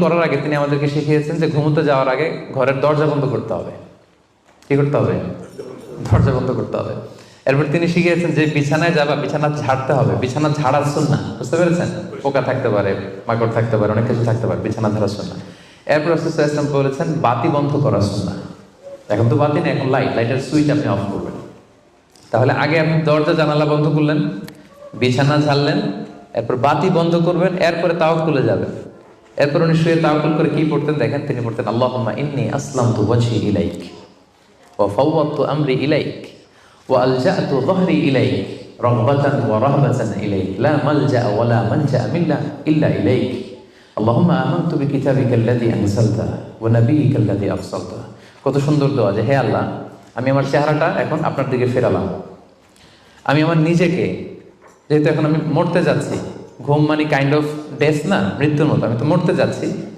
করার আগে তিনি আমাদেরকে শিখিয়েছেন যে ঘুমোতে যাওয়ার আগে ঘরের দরজা বন্ধ করতে হবে। কি করতে হবে? দরজা বন্ধ করতে হবে। এরপর তিনি শিখিয়েছেন যে বিছানায় যাবা, বিছানা ঝাড়তে হবে। বিছানা ঝাড়ার সুন্নাহ, বুঝতে পেরেছেন? পোকা থাকতে পারে, মাকড় থাকতে পারে, অনেক কিছু থাকতে পারে, বিছানা ঝাড়ার সুন্নাহ। এরপর রাসূল সাল্লাল্লাহু আলাইহি ওয়াসাল্লাম বলেছেন বাতি বন্ধ করার সুন্নাহ। এখন তো বাতি নেই, এখন লাইটের সুইচ আপনি অফ করবেন। তাহলে আগে আপনি দরজা জানালা বন্ধ করলেন, বিছানা ঝাড়লেন, এরপর বাতি বন্ধ করবেন, এরপরে তাওয়াক্কুলে যাবেন। এরপর উনি শুয়ে তাওয়াক্কুল করে কি পড়তেন দেখেন, তিনি পড়তেন আল্লাহুম্মা ইন্নী আসলামতু ওয়াজহি ইলাইক ওয়া ফাওয়াদতু আমরি ইলাইক ওয়া আলজা'তু যহরি ইলাইক রাগবাতান ওয়া রাহবাতান ইলাইক লা মালজা'a ওয়া লা মানজা'a মিন্কা ইল্লা ইলাইক আল্লাহুম্মা আমানতু বিকিতাবিকাল্লাযী আনজালতা ওয়া নাবিয়্যিকাল্লাযী আরসালতা। কত সুন্দর দোয়া যে হে আল্লাহ, আমি আমার চেহারাটা এখন আপনার দিকে ফেরালাম। আমি আমার নিজেকে, যেহেতু এখন আমি মরতে যাচ্ছি, ঘুম মানে কাইন্ড অফ ডেথ না, মৃত্যুর মতো, আমি তো মরতে যাচ্ছি,